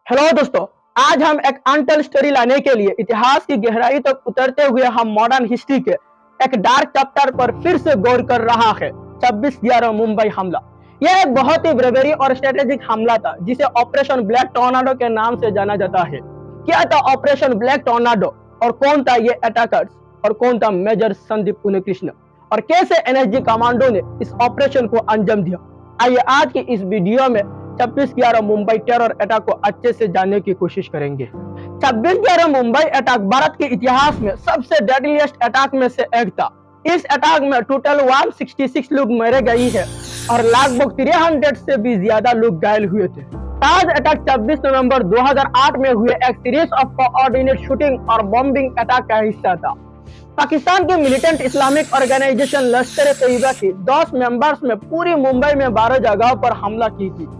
Hello दोस्तों, आज हम एक अनटोल्ड स्टोरी लाने के लिए इतिहास की गहराई तक उतरते हुए हम मॉडर्न हिस्ट्री के एक डार्क चैप्टर पर फिर से गौर कर रहा है। 26/11 मुंबई हमला। यह एक बहुत ही ब्रेवरी और स्ट्रेटेजिक हमला था जिसे ऑपरेशन ब्लैक टॉर्नाडो के नाम से जाना जाता है। क्या था ऑपरेशन ब्लैक टॉर्नाडो और कौन था ये अटैकर्स और कौन था मेजर संदीप उन्नीकृष्ण और कैसे एनएसजी कमांडो ने इस ऑपरेशन को अंजाम दिया। आइए आज की इस वीडियो में 26/11 मुंबई टेरर अटैक को अच्छे से जानने की कोशिश करेंगे। 26/11 मुंबई अटैक भारत के इतिहास में सबसे डेडलीस्ट अटैक में से एक था। इस अटैक में टोटल 166 लोग मारे गए हैं और लगभग 300 से भी ज्यादा लोग घायल हुए थे। ताज अटैक 26 नवंबर 2008 में हुए एक सीरीज ऑफ कोऑर्डिनेट शूटिंग और बॉम्बिंग अटैक का हिस्सा था। पाकिस्तान के मिलिटेंट इस्लामिक ऑर्गेनाइजेशन लश्कर ए तैयबा की 10 मेंबर्स में पूरी मुंबई में 12 जगहों पर हमला की थी।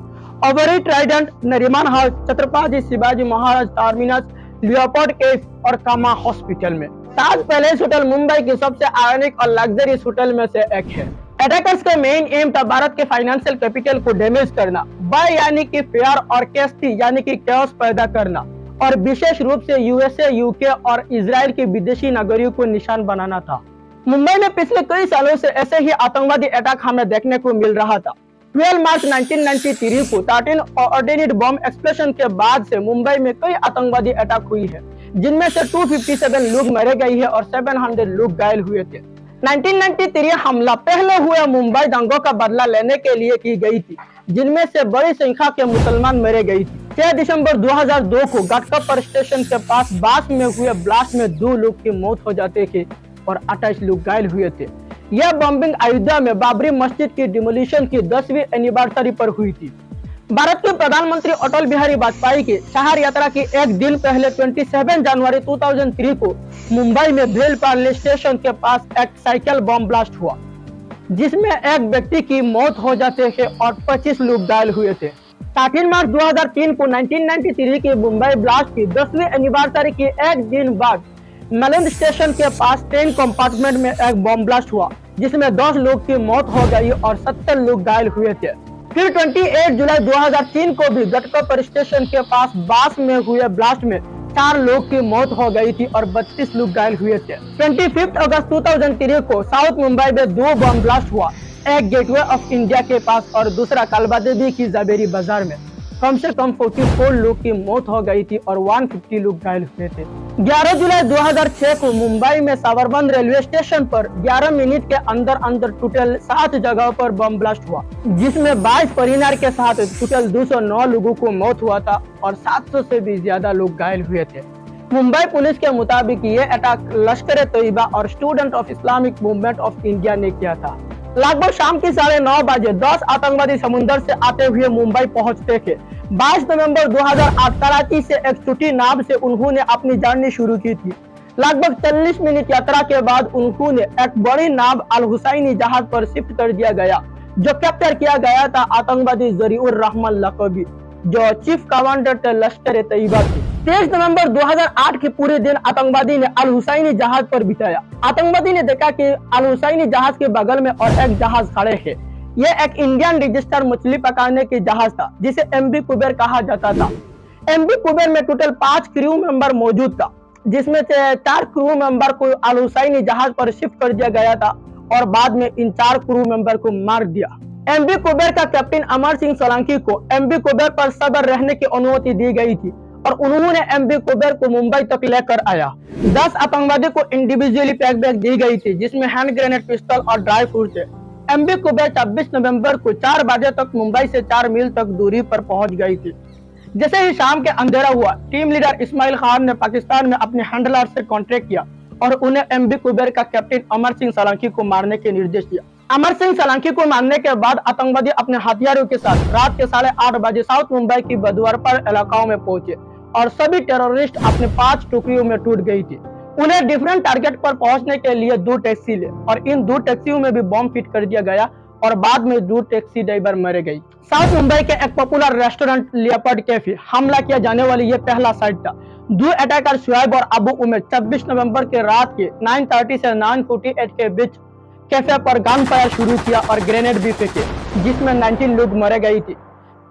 Oberoi Trident, Nariman house, Chhatrapati Shivaji Maharaj terminus, Leopold केव और कामा हॉस्पिटल में। ताज पैलेस होटल मुंबई की सबसे आयनिक और लग्जरियस होटल में से एक है। अटैकर्स का मेन एम था भारत के फाइनेंशियल कैपिटल को डैमेज करना, बाय यानी कि फेयर और कैस्टी यानी कि कैओस पैदा करना और विशेष रूप से यूएसए, यूके और इजराइल के विदेशी नागरिकों को निशान बनाना था। मुंबई में पिछले कई सालों से ऐसे ही आतंकवादी अटैक हमें देखने को मिल रहा था। 12 मार्च 1993 को 13 ऑर्डिनेट बॉम्ब एक्सप्लोजन के बाद से मुंबई में कई आतंकवादी अटैक हुई है, जिनमें से 257 लोग मारे गए हैं और 700 लोग घायल हुए थे। 1993 हमला पहले हुए मुंबई दंगों का बदला लेने के लिए की गई थी, जिनमें से बड़ी संख्या के मुसलमान मारे गए थे। 6 दिसंबर 2002 को गटकपर स्टेशन के पास बास में हुए ब्लास्ट में 2 लोग की मौत हो जाते थे और 28 लोग घायल हुए थे। यह बॉम्बिंग अयोध्या में बाबरी मस्जिद की डिमोलिशन की 10वीं एनिवर्सरी पर हुई थी। भारत के प्रधानमंत्री अटल बिहारी वाजपेयी की शहर यात्रा की एक दिन पहले 27 जनवरी 2003 को मुंबई में बेलपार्ले स्टेशन के पास एक साइकिल बम ब्लास्ट हुआ, जिसमें एक व्यक्ति की मौत हो जाते थे और 25 लोग घायल हुए थे। 13 मार्च 2003 को 1993 की मुंबई ब्लास्ट की 10वीं एनिवर्सरी के एक दिन बाद नलिंद स्टेशन के पास ट्रेन कंपार्टमेंट में एक बम ब्लास्ट हुआ, जिसमें 10 लोग की मौत हो गई और 70 लोग घायल हुए थे। फिर 28 जुलाई 2003 को भी गटकपर स्टेशन के पास बास में हुए ब्लास्ट में 4 लोग की मौत हो गई थी और 32 लोग घायल हुए थे। 25 अगस्त 2003 को साउथ मुंबई में 2 बम ब्लास्ट हुआ, एक गेटवे ऑफ इंडिया के पास और दूसरा कालबादेवी की जावेरी बाजार में। कम से कम 44 लोग की मौत हो गई थी और 150 लोग घायल हुए थे। 11 जुलाई 2006 को मुंबई में साबरमती रेलवे स्टेशन पर 11 मिनट के अंदर टोटल 7 जगहों पर बम ब्लास्ट हुआ, जिसमें 22 परिवार के साथ टोटल 209 लोगों को मौत हुआ था और 700 से भी ज्यादा लोग घायल हुए थे। मुंबई पुलिस के मुताबिक ये अटैक लश्कर ए तैयबा और student of Islamic movement of India ने किया था। लगभग शाम की 9:30 बजे 10 आतंकवादी समुद्र से आते हुए मुंबई पहुंचते थे। 22 नवंबर 2008 कराची से एक छोटी नाव से उन्होंने अपनी जर्नी शुरू की थी। लगभग 40 मिनट यात्रा के बाद उन्होंने एक बड़ी नाव अल हुसैनी जहाज पर शिफ्ट कर दिया गया, जो कैप्चर किया गया था आतंकवादी जरीउर रहमान लकबी, जो चीफ कमांडर थे लश्कर ए तैयबा थे। 23 नवंबर 2008 के पूरे दिन आतंकवादी ने अल हुसैनी जहाज पर बिताया। आतंकवादी ने देखा कि अल हुसैनी जहाज के बगल में और एक जहाज खड़े है। यह एक इंडियन रजिस्टर मछली पकाने की जहाज था, जिसे एमवी कुबेर कहा जाता था। एमवी कुबेर में टोटल 5 क्रू मेंबर मौजूद था, जिसमें से 4 क्रू मेंबर को अल हुसैनी जहाज पर शिफ्ट कर दिया गया था और बाद में इन 4 क्रू मेंबर को मार दिया। एमवी कुबेर का कैप्टन अमर सिंह सोलंकी को एमवी कुबेर पर सबर रहने की अनुमति दी गई थी और उन्होंने एमवी कुबेर को मुंबई तक लेकर आया। 10 आतंकवादी को इंडिविजुअली पैक बैग दी गई थी, जिसमें हैंड ग्रेनेड, पिस्तौल और ड्राई फ्रूट थे। एमवी कुबेर 26 नवंबर को 4 बजे तक मुंबई से 4 मील तक दूरी पर पहुंच गई थी। जैसे ही शाम के अंधेरा हुआ, टीम लीडर इस्माइल खान ने पाकिस्तान में अपने हैंडलर से कॉन्ट्रैक्ट किया और उन्हें एमवी कुबेर का कैप्टन अमर सिंह सोलंकी को मारने के निर्देश दिया। अमर सिंह सोलंकी को मारने के बाद आतंकवादी अपने हथियारों के साथ रात के 8:30 बजे साउथ मुंबई की बदवारपर इलाकाओं में पहुंचे और सभी टेररिस्ट अपने 5 टुकड़ियों में टूट गई थी। उन्हें डिफरेंट टारगेट पर पहुंचने के लिए 2 टैक्सी ले और इन 2 टैक्सियों में भी बम फिट कर दिया गया और बाद में 2 टैक्सी ड्राइवर मारे गए। साउथ मुंबई के एक पॉपुलर रेस्टोरेंट लियोपोल्ड कैफे हमला किया जाने वाली ये पहला साइट था। 2 अटैकर शुएब और अबू उमेर 26 नवंबर के रात के 9:30 से 9:48 के बीच कैफे पर गन फायर शुरू किया और ग्रेनेड भी फेंके, जिसमें 19 लोग मारे गए थे।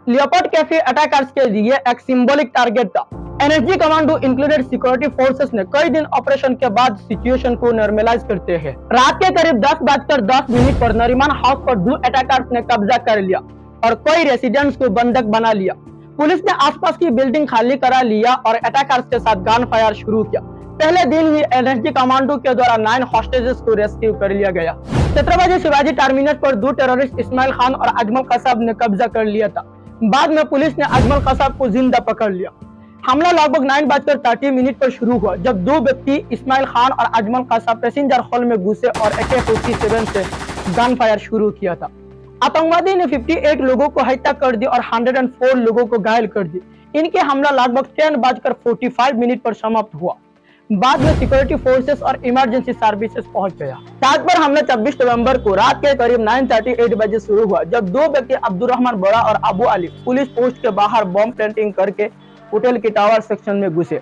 लियोपार्ड कैफे अटैकर्स के लिए एक सिंबॉलिक टारगेट था। NSG commando included security forces ने कई दिन ऑपरेशन के बाद सिचुएशन को नॉर्मलाइज करते हैं। रात के करीब 10:10 पर नरीमान हाउस पर 2 अटैकर्स ने कब्जा कर लिया और कई रेसिडेंट्स को बंधक बना लिया। पुलिस ने आसपास की बिल्डिंग खाली करा लिया और अटैकर्स के साथ गन फायर शुरू किया। पहले दिन ही एनएसजी कमांडो के द्वारा 9 हॉस्टेजेस को रेस्क्यू कर लिया गया। छत्रपति शिवाजी टर्मिनस पर 2 टेररिस्ट इस्माइल खान और अजमल कसाब ने कब्जा कर लिया था। बाद में पुलिस ने अजमल कसाब को जिंदा पकड़ लिया। हमला लगभग 9:30 पर शुरू हुआ जब 2 व्यक्ति इस्माइल खान और अजमल कसाब पैसेंजर हॉल में घुसे और AK-47 से गन फायर शुरू किया था। आतंकवादी ने 58 लोगों को हत्या कर दी और 104 लोगों को घायल कर दी। इनके हमला लगभग 10:45 पर समाप्त हुआ। बाद में सिक्योरिटी फोर्सेस और इमरजेंसी सर्विसेज पहुंच गया। रात पर हमला 26 नवंबर को रात के करीब 9:38 बजे शुरू हुआ जब 2 व्यक्ति अब्दुल रहमान बड़ा और अबू अली पुलिस पोस्ट के बाहर बम प्लांटिंग करके होटल के टावर सेक्शन में घुसे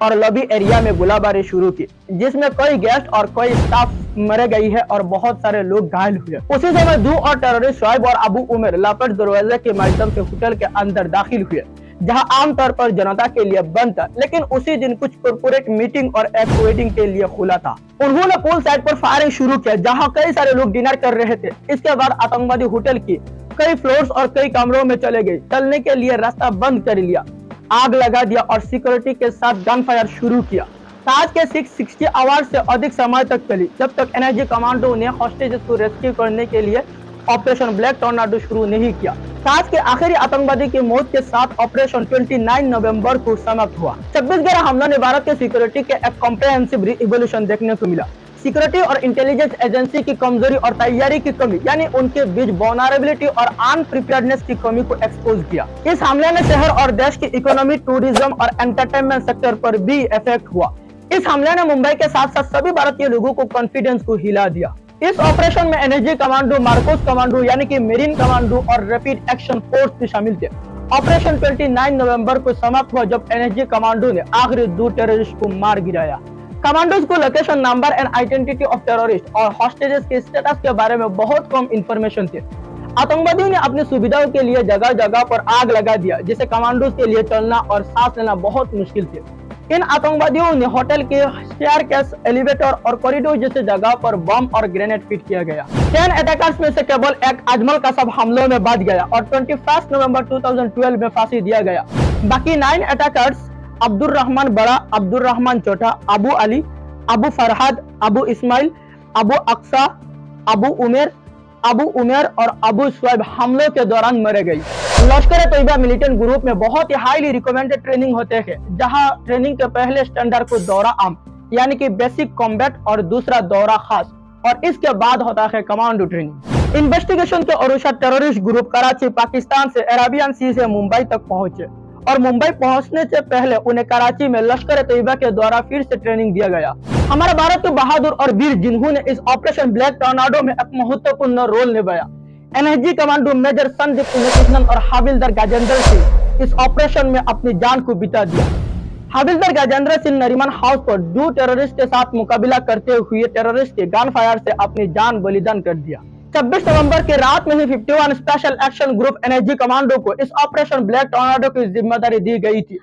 और लॉबी एरिया में गोलाबारी शुरू की, जिसमें कई गेस्ट और कई स्टाफ मरे गई है और बहुत सारे लोग घायल हुए। उसी समय 2 और टेररिस्ट शुएब और अबू उमर लापट दरवाजे के माध्यम से होटल के अंदर दाखिल हुए, जहां आमतौर पर जनता के लिए बंद था, लेकिन उसी दिन कुछ कॉर्पोरेट मीटिंग और एक वेडिंग के लिए खुला था। उन्होंने पूल साइड पर फायरिंग शुरू किया जहां कई सारे लोग डिनर कर रहे थे। इसके बाद आतंकवादी होटल की कई फ्लोर्स और कई कमरों में चले गए, चलने के लिए रास्ता बंद कर लिया, आग लगा दिया और सिक्योरिटी के साथ गन फायर शुरू किया। ताज के 660 आवर्स से अधिक समय तक चली जब तक एनएसजी कमांडो ने हॉस्टेजेस को रेस्क्यू करने के लिए ऑपरेशन ब्लैक टॉर्नाडो शुरू नहीं किया। ताज के आखिरी आतंकवादी की मौत के साथ ऑपरेशन 29 नवंबर को समाप्त हुआ। 26/11 हमला ने भारत के सिक्योरिटी के एक कॉम्प्रिहेंसिव रिवॉल्यूशन देखने को मिला। सिक्योरिटी और इंटेलिजेंस एजेंसी की कमजोरी और तैयारी की कमी यानी उनके बीच वल्नरेबिलिटी और अनप्रिपेयर्डनेस की कमी को एक्सपोज किया। इस हमले ने शहर और देश की इकोनॉमी, टूरिज्म और एंटरटेनमेंट सेक्टर पर भी इफेक्ट हुआ। इस हमले ने मुंबई के साथ साथ सभी भारतीय लोगों को कॉन्फिडेंस को हिला दिया। इस ऑपरेशन में एनएसजी कमांडो, मार्कोस कमांडो यानी कि मेरीन कमांडो और रैपिड एक्शन फोर्स भी शामिल थे। ऑपरेशन 29 नवंबर को समाप्त हुआ जब एनएसजी कमांडो ने आखिरी 2 टेररिस्ट को मार गिराया। कमांडोज को location, number and identity of terrorist और हॉस्टेजेस के स्टेटस के बारे में बहुत कम इंफॉर्मेशन थे। आतंकवादियों ने अपनी सुविधाओं के लिए जगह जगह पर आग लगा दिया, जिससे कमांडोज के लिए चलना और सांस लेना बहुत मुश्किल थे। इन आतंकवादियों ने होटल के स्टेयरकेस, एलिवेटर और कॉरिडोर जैसे जगह पर बम और ग्रेनेड फिट किया गया। 10 अटैकर्स में से केवल एक अजमल कसाब हमलों में बच गया और 21 नवंबर 2012 में फांसी दिया गया। बाकी 9 अटैकर्स अब्दुल रहमान बड़ा, अब्दुल रहमान छोटा, अबू अली, अबू फरहाद, अबू इस्माइल, अबू अक्सा, अबू उमेर और अबू शुएब हमलों के दौरान मरे गई। लश्कर-ए-तैयबा मिलिटेंट ग्रुप में बहुत ही हाईली रिकमेंडेड ट्रेनिंग होते हैं, जहां ट्रेनिंग के पहले स्टैंडर्ड को दौरा आम यानी कि बेसिक कॉम्बैट और दूसरा दौरा खास और इसके बाद होता है कमांडो ट्रेनिंग। इन्वेस्टिगेशन के अनुसार टेररिस्ट ग्रुप कराची, पाकिस्तान से अरेबियन सी से मुंबई तक पहुंचे और मुंबई पहुंचने से पहले उन्हें कराची में लश्कर-ए-तैयबा के द्वारा फिर से ट्रेनिंग दिया गया। हमारे भारत के बहादुर और वीर जिन्होंने इस ऑपरेशन ब्लैक टॉर्नाडो में एक महत्वपूर्ण रोल निभाया, NSG commando major Sandeep Unnikrishnan और हविलदार गजेंद्र सिंह इस ऑपरेशन में अपनी जान को बिता दिया। हविलदार गजेंद्र सिंह नरीमान हाउस पर 2 टेररिस्ट के साथ मुकाबला करते हुए टेररिस्ट के गन फायर से अपनी जान बलिदान कर दिया। 26 नवंबर की रात में ही 51 special action group NSG commando को इस ऑपरेशन ब्लैक टॉर्नाडो की जिम्मेदारी दी गई थी।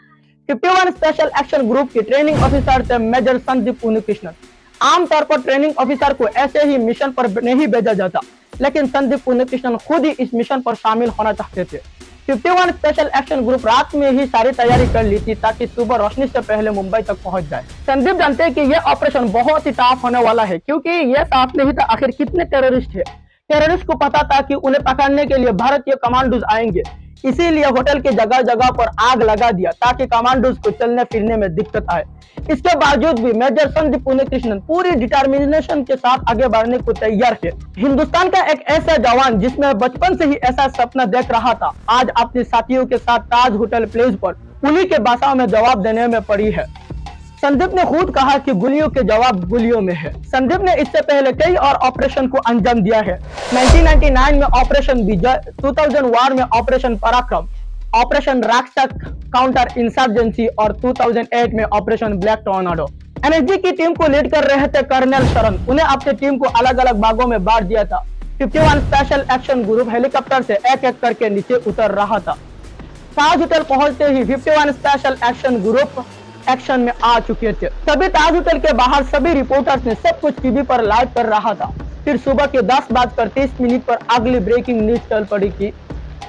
51 स्पेशल एक्शन ग्रुप की ट्रेनिंग ऑफिसर थे मेजर संदीप उन्नीकृष्णन। आमतौर पर ट्रेनिंग ऑफिसर को ऐसे ही मिशन पर नहीं भेजा जाता, लेकिन संदीप उन्नीकृष्णन खुद ही इस मिशन पर शामिल होना चाहते थे। 51 स्पेशल एक्शन ग्रुप रात में ही सारी तैयारी कर ली थी ताकि सुबह रोशनी से पहले मुंबई तक पहुंच जाए। संदीप जानते हैं कि यह ऑपरेशन बहुत ही टफ होने वाला है, क्योंकि यह साफ नहीं था आखिर कितने टेररिस्ट है। टेररिस्ट को पता था कि उन्हें पकड़ने के लिए भारतीय कमांडोज आएंगे, इसीलिए होटल के जगह जगह पर आग लगा दिया ताकि कमांडोज को चलने फिरने में दिक्कत आए। इसके बावजूद भी मेजर संदीप उन्नीकृष्णन पूरी डिटर्मिनेशन के साथ आगे बढ़ने को तैयार है। हिंदुस्तान का एक ऐसा जवान जिसमें बचपन से ही ऐसा सपना देख रहा था, आज अपने साथियों के साथ ताज होटल प्लेस पर उन्हीं के भाषा में जवाब देने में पड़ी है। संदीप ने खुद कहा कि गोलियों के जवाब गोलियों में है। संदीप ने इससे पहले कई और ऑपरेशन को अंजाम दिया है। 1999 में ऑपरेशन विजय, 2001 में ऑपरेशन पराक्रम, ऑपरेशन राक्षस काउंटर इंसर्जेंसी और 2008 में ऑपरेशन ब्लैक टॉर्नाडो। एनएसजी की टीम को लीड कर रहे थे कर्नल शरण। उन्हें अपनी टीम को अलग अलग भागों में बांट दिया था। 51 स्पेशल एक्शन ग्रुप हेलीकॉप्टर से एक एक करके नीचे उतर रहा था। ताज होटल पहुंचते ही 51 स्पेशल एक्शन ग्रुप एक्शन में आ चुके थे। तभी ताज होटल के बाहर सभी रिपोर्टर्स ने सब कुछ टीवी पर लाइव कर रहा था। फिर सुबह के 10:30 पर अगली ब्रेकिंग न्यूज चल पड़ी कि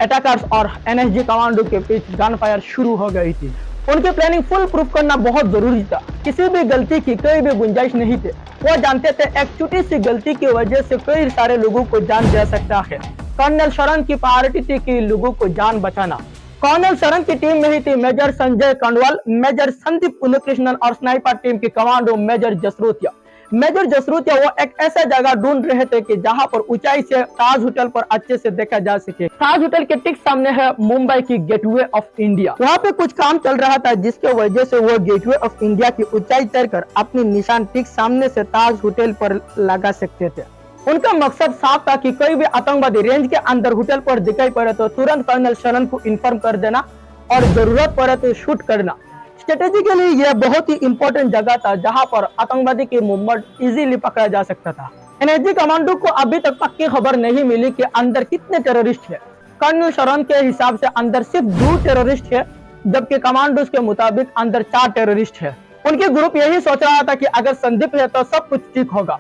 अटैकर्स और एनएसजी कमांडो के बीच गन फायर शुरू हो गई थी। उनकी प्लानिंग फुल प्रूफ करना बहुत जरूरी था। किसी भी गलती की कोई भी गुंजाइश नहीं थी। वो जानते थे एक छोटी सी गलती की वजह से कई सारे लोगों को जान जा सकता है। कर्नल शरण की प्रायोरिटी थी कि लोगों को जान बचाना। कर्नल शरण की टीम में ही थी मेजर संजय कंडवाल, मेजर संदीप उन्नीकृष्णन और स्नाइपर टीम के कमांडो मेजर जसरोतिया। मेजर जसरोतिया वो एक ऐसा जगह ढूंढ रहे थे कि जहां पर ऊंचाई से ताज होटल पर अच्छे से देखा जा सके। ताज होटल के ठीक सामने है मुंबई की गेटवे ऑफ इंडिया। वहां पे कुछ काम चल रहा था जिसके वजह से वो गेटवे ऑफ इंडिया की ऊंचाई तय कर अपनी निशान ठीक सामने से ताज होटल पर लगा सकते थे। उनका मकसद साफ था कि कोई भी आतंकवादी रेंज के अंदर होटल पर दिखाई पड़े तो तुरंत कर्नल शरण को इन्फॉर्म कर देना और जरूरत पड़े तो शूट करना। स्ट्रेटेजिकली यह बहुत ही इंपॉर्टेंट जगह था जहां पर आतंकवादी की मूवमेंट इजीली पकड़ा जा सकता था। एनएसजी कमांडो को अभी तक पक्की खबर नहीं मिली कि अंदर कितने टेररिस्ट है। कर्नल शरण के हिसाब से अंदर सिर्फ 2 टेररिस्ट है, जबकि कमांडोज के मुताबिक अंदर 4 टेररिस्ट है। उनके ग्रुप यही सोच रहा था कि अगर संदीप है तो सब कुछ ठीक होगा।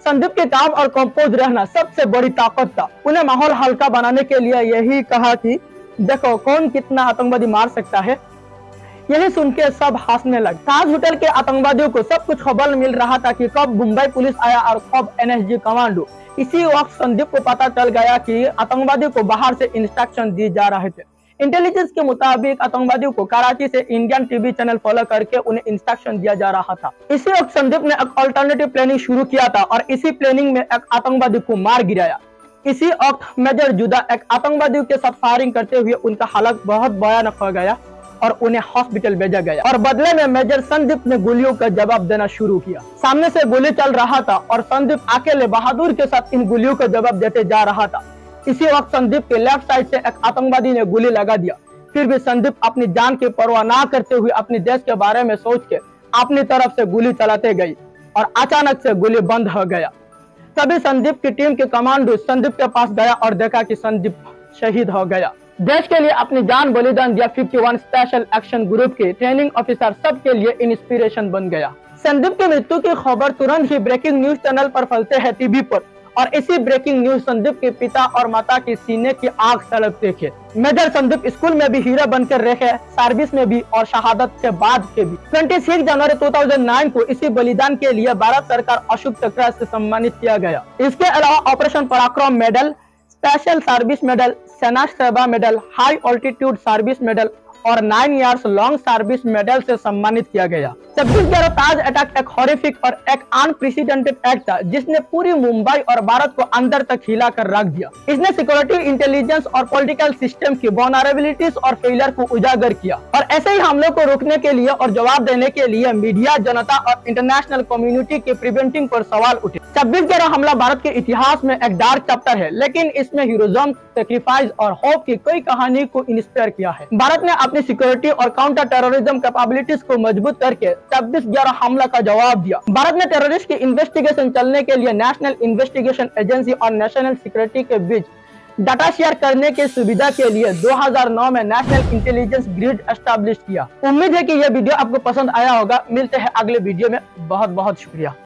संदीप के काम और कंपोज रहना सबसे बड़ी ताकत था। उन्हें माहौल हल्का बनाने के लिए यही कहा कि देखो कौन कितना आतंकवादी मार सकता है। यही सुन के सब हंसने लगे। ताज होटल के आतंकवादियों को सब कुछ खबर मिल रहा था कि कब मुंबई पुलिस आया और कब एनएसजी कमांडो। इसी वक्त संदीप को पता चल गया कि आतंकवादियों को बाहर से इंस्ट्रक्शन दिए जा रहे थे। इंटेलिजेंस के मुताबिक आतंकवादियों को कराची से इंडियन टीवी चैनल फॉलो करके उन्हें इंस्ट्रक्शन दिया जा रहा था। इसी वक्त संदीप ने एक अल्टरनेटिव प्लानिंग शुरू किया था और इसी प्लानिंग में एक आतंकवादी को मार गिराया। इसी वक्त मेजर जुदा एक आतंकवादियों के साथ फायरिंग करते हुए उनका हालत बहुत भयानक हो गया और उन्हें हॉस्पिटल भेजा गया और बदले में मेजर संदीप ने गोलियों का जवाब देना शुरू किया। सामने से गोली चल रहा था और संदीप अकेले बहादुर के साथ इन गोलियों का जवाब देते जा रहा था। इसी वक्त संदीप के लेफ्ट साइड से एक आतंकवादी ने गोली लगा दिया। फिर भी संदीप अपनी जान की परवाह ना करते हुए अपने देश के बारे में सोच के अपनी तरफ से गोली चलाते गई और अचानक से गोली बंद हो गया। तभी संदीप की टीम के कमांडो संदीप के पास गया और देखा कि संदीप शहीद हो गया। देश के लिए अपनी जान बलिदान दिया 51 स्पेशल एक्शन ग्रुप के ट्रेनिंग ऑफिसर सबके लिए इंस्पिरेशन बन गया। संदीप की मृत्यु की खबर तुरंत ही ब्रेकिंग न्यूज चैनल पर फैलते हैं टीवी पर और इसी ब्रेकिंग न्यूज संदीप के पिता और माता की सीने की आग तड़पते थे। मेजर संदीप स्कूल में भी हीरो बनकर रहे, सर्विस में भी और शहादत के बाद के भी। 26 जनवरी 2009 को इसी बलिदान के लिए भारत सरकार अशोक चक्र से सम्मानित किया गया। इसके अलावा ऑपरेशन पराक्रम मेडल, स्पेशल सर्विस मेडल, सेना सेवा medal, high altitude service medal और 9 इयर्स लॉन्ग सर्विस मेडल से सम्मानित किया गया। 26/11 ताज अटैक एक हॉरिफिक और एक अनप्रेसिडेंटेड एक्ट था जिसने पूरी मुंबई और भारत को अंदर तक हिला कर रख दिया। इसने सिक्योरिटी, इंटेलिजेंस और पॉलिटिकल सिस्टम की वल्नरेबिलिटीज और फेलियर को उजागर किया और ऐसे ही हमलों को रोकने के लिए और जवाब देने के लिए मीडिया, जनता और इंटरनेशनल कम्युनिटी के प्रिवेंटिंग पर सवाल उठे। 26/11 हमला भारत के इतिहास में एक डार्क चैप्टर है, लेकिन इसमें हीरोइज्म, सैक्रिफाइस और होप की कई कहानी को इंस्पायर किया है। भारत ने अपनी सिक्योरिटी और काउंटर टेररिज्म कैपेबिलिटीज को मजबूत करके 26/11 हमला का जवाब दिया। भारत ने टेररिस्ट की इन्वेस्टिगेशन चलने के लिए नेशनल इन्वेस्टिगेशन एजेंसी और नेशनल सिक्योरिटी के बीच डाटा शेयर करने की सुविधा के लिए 2009 में नेशनल इंटेलिजेंस ग्रिड एस्टैब्लिश किया। उम्मीद है कि यह वीडियो आपको पसंद आया होगा। मिलते हैं अगले वीडियो में। बहुत बहुत शुक्रिया।